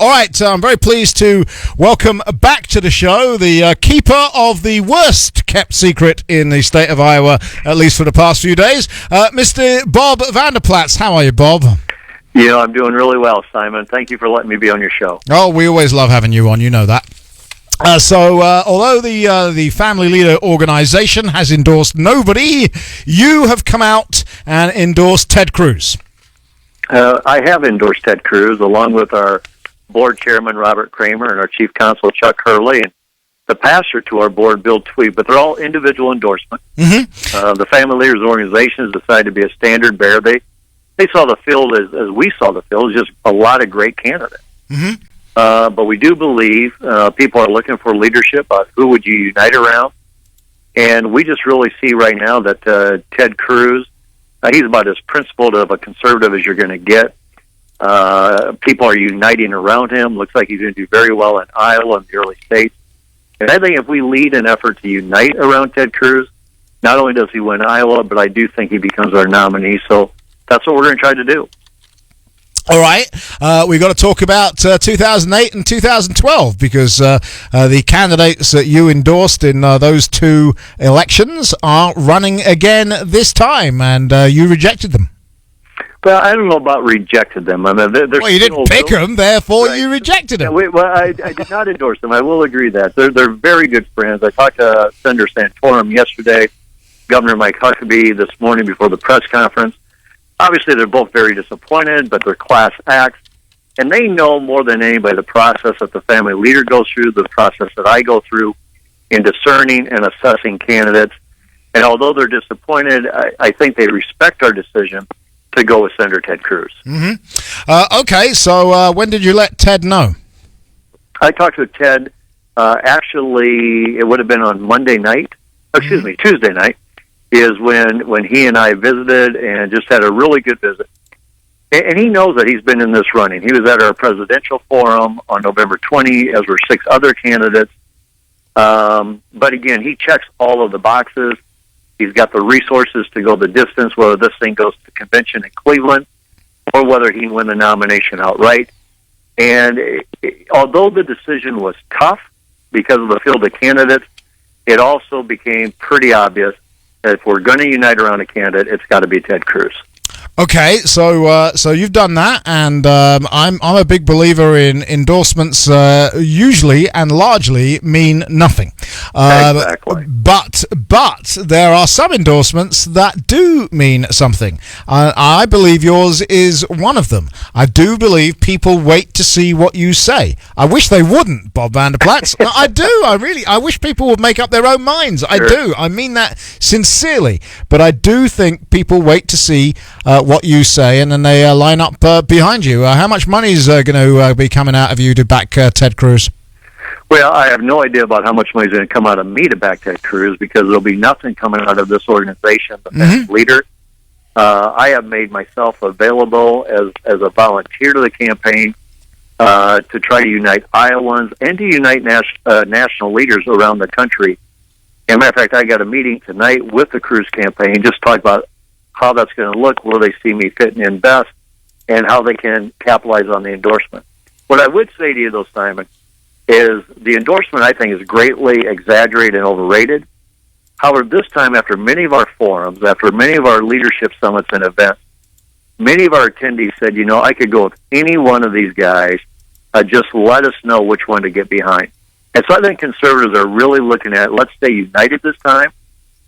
All right, I'm very pleased to welcome back to the show the keeper of the worst kept secret in the state of Iowa, at least for the past few days, Mr. Bob Vander. How are you, Bob? Yeah, I'm doing really well, Simon. Thank you for letting me be on your show. Oh, we always love having you on, you know that. Although the Family Leader organization has endorsed nobody, you have come out and endorsed Ted Cruz. I have endorsed Ted Cruz, along with our board chairman, Robert Kramer, and our chief counsel, Chuck Hurley, and the pastor to our board, Bill Tweed. But they're all individual endorsements. Mm-hmm. The Family Leaders organization has decided to be a standard bearer. They saw the field as we saw the field, just a lot of great candidates. Mm-hmm. But we do believe people are looking for leadership. Who would you unite around? And we just really see right now that Ted Cruz, he's about as principled of a conservative as you're going to get. People are uniting around him. Looks like he's going to do very well in Iowa and the early states. And I think if we lead an effort to unite around Ted Cruz, not only does he win Iowa, but I do think he becomes our nominee. So that's what we're going to try to do. All right, we've got to talk about 2008 and 2012 because the candidates that you endorsed in those two elections are running again this time, and you rejected them. Well, I don't know about rejected them. I mean, well, you didn't pick them, therefore right. You rejected them. Yeah, I did not endorse them. I will agree that. They're very good friends. I talked to Senator Santorum yesterday, Governor Mike Huckabee this morning before the press conference. Obviously, they're both very disappointed, but they're class acts, and they know more than anybody the process that the family leader goes through, the process that I go through in discerning and assessing candidates. And although they're disappointed, I think they respect our decision to go with Senator Ted Cruz. Mm-hmm. Okay, so when did you let Ted know? I talked to Ted, actually, it would have been on Tuesday night. Is when he and I visited and just had a really good visit. And he knows that he's been in this running. He was at our presidential forum on November 20, as were 6 other candidates. But again, he checks all of the boxes. He's got the resources to go the distance, whether this thing goes to convention in Cleveland or whether he can win the nomination outright. And although the decision was tough because of the field of candidates, it also became pretty obvious if we're going to unite around a candidate, it's got to be Ted Cruz. Okay, so you've done that, and I'm a big believer in endorsements. Usually and largely mean nothing. Exactly. But there are some endorsements that do mean something. I believe yours is one of them. I do believe people wait to see what you say. I wish they wouldn't, Bob Vander. I do. I wish people would make up their own minds. Sure. I do. I mean that sincerely. But I do think people wait to see what you say, and then they line up behind you. How much money is going to be coming out of you to back Ted Cruz? Well, I have no idea about how much money is going to come out of me to back Ted Cruz because there'll be nothing coming out of this organization, the family leader. I have made myself available as a volunteer to the campaign to try to unite Iowans and to unite national leaders around the country. As a matter of fact, I got a meeting tonight with the Cruz campaign, just talk about how that's going to look, where they see me fitting in best, and how they can capitalize on the endorsement. What I would say to you, though, Simon, is the endorsement, I think, is greatly exaggerated and overrated. However, this time, after many of our forums, after many of our leadership summits and events, many of our attendees said, I could go with any one of these guys, just let us know which one to get behind. And so I think conservatives are really looking at, let's stay united this time,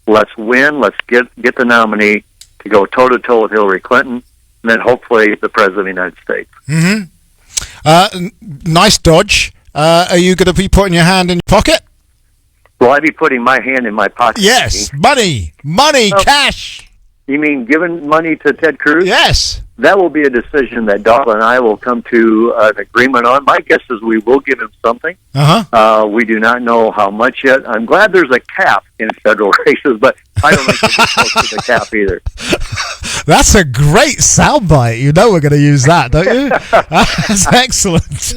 let's win, let's get the nominee, to go toe-to-toe with Hillary Clinton, and then hopefully the President of the United States. Mm-hmm. Nice dodge. Are you going to be putting your hand in your pocket? Will I be putting my hand in my pocket? Yes, money, cash. You mean giving money to Ted Cruz? Yes. That will be a decision that Darla and I will come to an agreement on. My guess is we will give him something. We do not know how much yet. I'm glad there's a cap in federal races, but I don't think we'll get close to the cap either. That's a great soundbite. We're going to use that, don't you? That's excellent.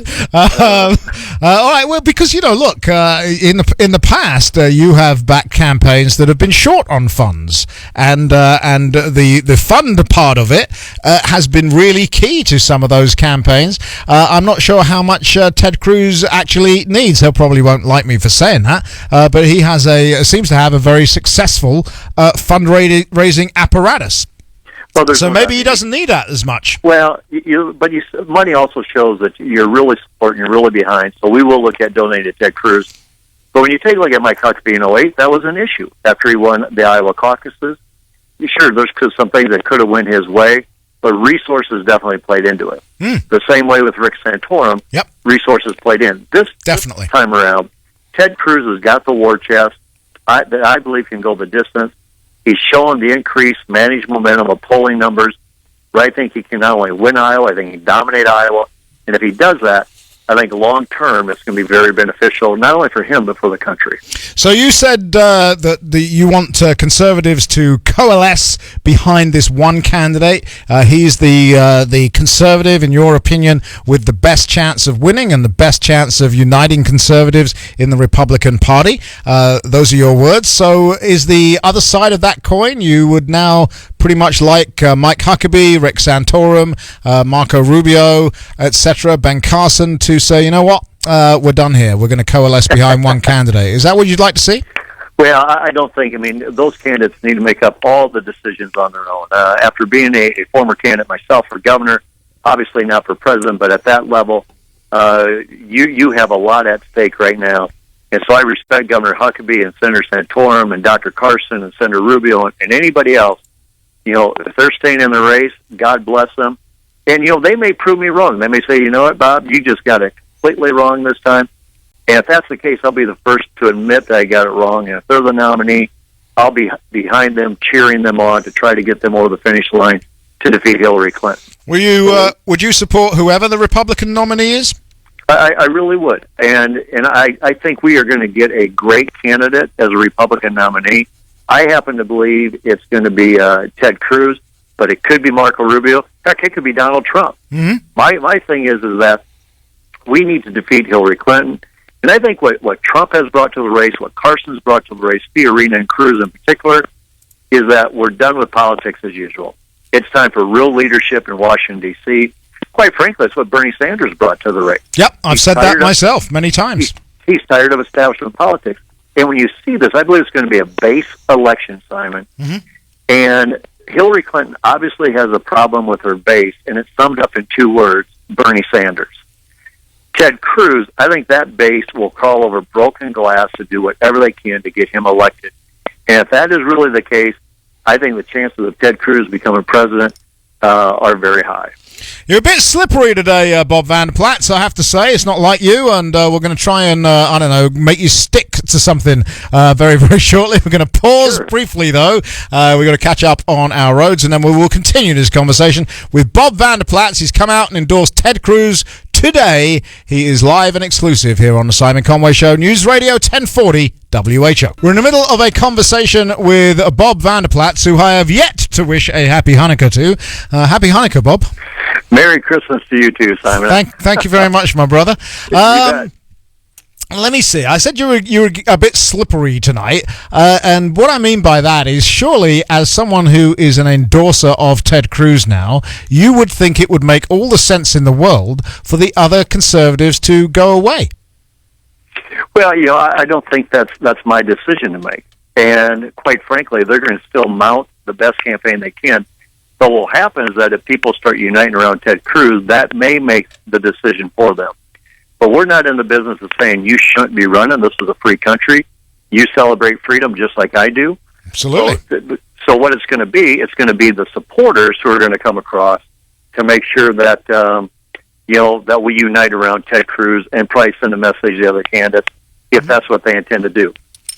All right, well, because, look, in the past, you have backed campaigns that have been short on funds, and the fund part of it has been really key to some of those campaigns. I'm not sure how much Ted Cruz actually needs. He probably won't like me for saying that, but he seems to have a very successful fundraising apparatus. Well, so maybe he doesn't need that as much. Well, money also shows that you're really supporting, you're really behind. So we will look at donating to Ted Cruz. But when you take a look at Mike Huckabee in 2008, that was an issue after he won the Iowa caucuses. Sure, there's some things that could have went his way, but resources definitely played into it. The same way with Rick Santorum, resources played in. This time around, Ted Cruz has got the war chest that I believe can go the distance. He's shown the increased managed momentum of polling numbers. Where I think he can not only win Iowa, I think he can dominate Iowa. And if he does that, I think long term it's going to be very beneficial, not only for him, but for the country. So you said that you want conservatives to coalesce behind this one candidate. He's the conservative, in your opinion, with the best chance of winning and the best chance of uniting conservatives in the Republican Party. Those are your words. So is the other side of that coin, you would now pretty much like Mike Huckabee, Rick Santorum, Marco Rubio, etc., Ben Carson, to say, you know what, we're done here. We're going to coalesce behind one candidate. Is that what you'd like to see? Well, I don't think. I mean, those candidates need to make up all the decisions on their own. After being a former candidate myself for governor, obviously not for president, but at that level, you have a lot at stake right now. And so I respect Governor Huckabee and Senator Santorum and Dr. Carson and Senator Rubio and anybody else. If they're staying in the race, God bless them. And, they may prove me wrong. They may say, you know what, Bob, you just got it completely wrong this time. And if that's the case, I'll be the first to admit that I got it wrong. And if they're the nominee, I'll be behind them, cheering them on to try to get them over the finish line to defeat Hillary Clinton. Would you support whoever the Republican nominee is? I really would. And I think we are going to get a great candidate as a Republican nominee. I happen to believe it's going to be Ted Cruz, but it could be Marco Rubio. Heck, it could be Donald Trump. Mm-hmm. My thing is that we need to defeat Hillary Clinton. And I think what Trump has brought to the race, what Carson's brought to the race, Fiorina and Cruz in particular, is that we're done with politics as usual. It's time for real leadership in Washington, D.C. Quite frankly, that's what Bernie Sanders brought to the race. Yep, I've said that myself many times. He's tired of establishment politics. And when you see this, I believe it's going to be a base election, Simon. Mm-hmm. And Hillary Clinton obviously has a problem with her base, and it's summed up in two words, Bernie Sanders. Ted Cruz, I think that base will crawl over broken glass to do whatever they can to get him elected. And if that is really the case, I think the chances of Ted Cruz becoming president are very high. You're a bit slippery today, Bob Vander, I have to say. It's not like you, and we're going to try and, make you stick to something very, very shortly. We're going to pause briefly, though. We've got to catch up on our roads, and then we will continue this conversation with Bob Vander. He's come out and endorsed Ted Cruz today. He is live and exclusive here on the Simon Conway Show, News Radio 1040 WHO. We're in the middle of a conversation with Bob Vander, who I have yet to wish a happy Hanukkah to. Happy Hanukkah, Bob. Merry Christmas to you too, Simon. Thank you very much, my brother. Let me see. I said you were a bit slippery tonight, and what I mean by that is, surely, as someone who is an endorser of Ted Cruz now, you would think it would make all the sense in the world for the other conservatives to go away. Well, I don't think that's my decision to make, and quite frankly, they're going to still mount the best campaign they can. But what will happen is that if people start uniting around Ted Cruz, that may make the decision for them. But we're not in the business of saying you shouldn't be running. This is a free country. You celebrate freedom just like I do. Absolutely. So what it's going to be the supporters who are going to come across to make sure that that we unite around Ted Cruz and probably send a message to the other candidates if that's what they intend to do.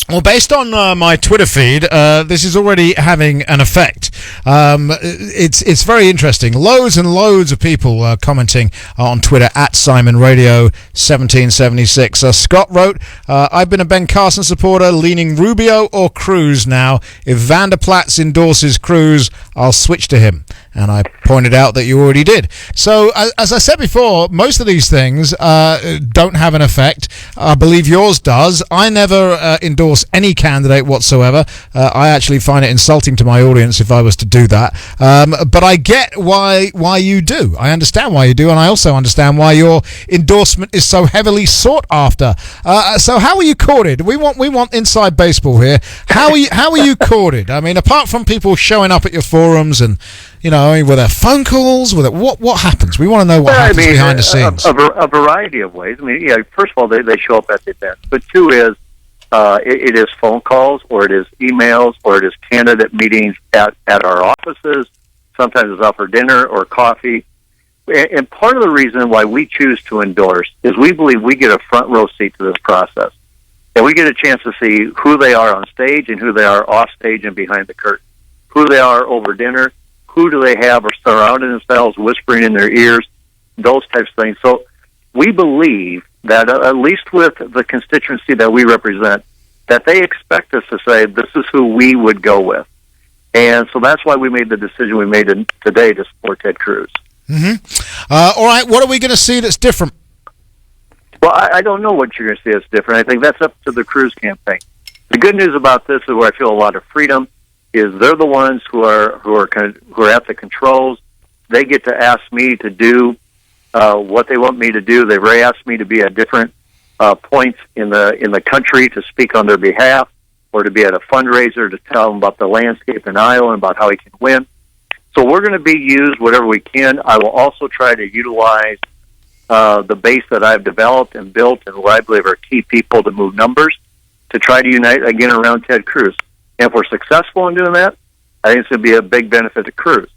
Well, based on my Twitter feed, this is already having an effect. It's very interesting. Loads and loads of people commenting on Twitter at Simon Radio 1776. Scott wrote, I've been a Ben Carson supporter leaning Rubio or Cruz now. If Vander endorses Cruz, I'll switch to him. And I pointed out that you already did. So, as I said before, most of these things don't have an effect. I believe yours does. I never endorse any candidate whatsoever. I actually find it insulting to my audience if I was to do that. But I get why you do. I understand why you do, and I also understand why your endorsement is so heavily sought after. So, how are you courted? We want inside baseball here. How are you courted? I mean, apart from people showing up at your forums and, you know, were there phone calls? What happens? We want to know what happens behind the scenes. A variety of ways. I mean, yeah. First of all, they show up at the events, but two is it is phone calls, or it is emails, or it is candidate meetings at our offices. Sometimes it's out for dinner or coffee. And part of the reason why we choose to endorse is we believe we get a front row seat to this process, and we get a chance to see who they are on stage and who they are off stage and behind the curtain, who they are over dinner. Who do they have or surrounding themselves, whispering in their ears, those types of things. So we believe that, at least with the constituency that we represent, that they expect us to say, this is who we would go with. And so that's why we made the decision we made today to support Ted Cruz. Mm-hmm. All right, what are we going to see that's different? Well, I don't know what you're going to see that's different. I think that's up to the Cruz campaign. The good news about this is where I feel a lot of freedom is they're the ones who are at the controls. They get to ask me to do what they want me to do. They've already asked me to be at different points in the country to speak on their behalf, or to be at a fundraiser to tell them about the landscape in Iowa and about how he can win. So we're going to be used whatever we can. I will also try to utilize the base that I've developed and built, and what I believe are key people to move numbers, to try to unite again around Ted Cruz. And if we're successful in doing that, I think it's going to be a big benefit to Cruz.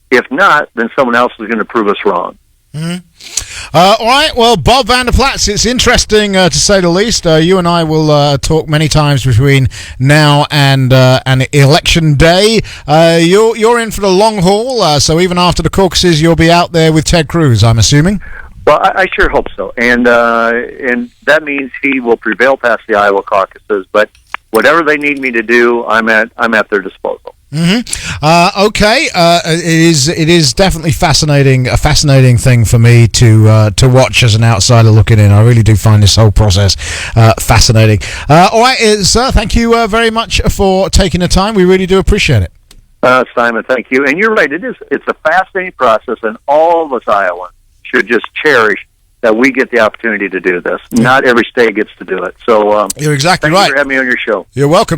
If not, then someone else is going to prove us wrong. Mm-hmm. All right. Well, Bob Vander, it's interesting to say the least. You and I will talk many times between now and election day. You're in for the long haul, so even after the caucuses, you'll be out there with Ted Cruz, I'm assuming. Well, I sure hope so, and that means he will prevail past the Iowa caucuses. But whatever they need me to do, I'm at their disposal. Mm-hmm. Okay. It is definitely a fascinating thing for me to watch as an outsider looking in. I really do find this whole process fascinating. All right, sir. Thank you very much for taking the time. We really do appreciate it. Simon, thank you. And you're right. It's a fascinating process, and all of us Iowans should just cherish that we get the opportunity to do this. Not every state gets to do it. So you're exactly thank right. you for having me on your show. You're welcome.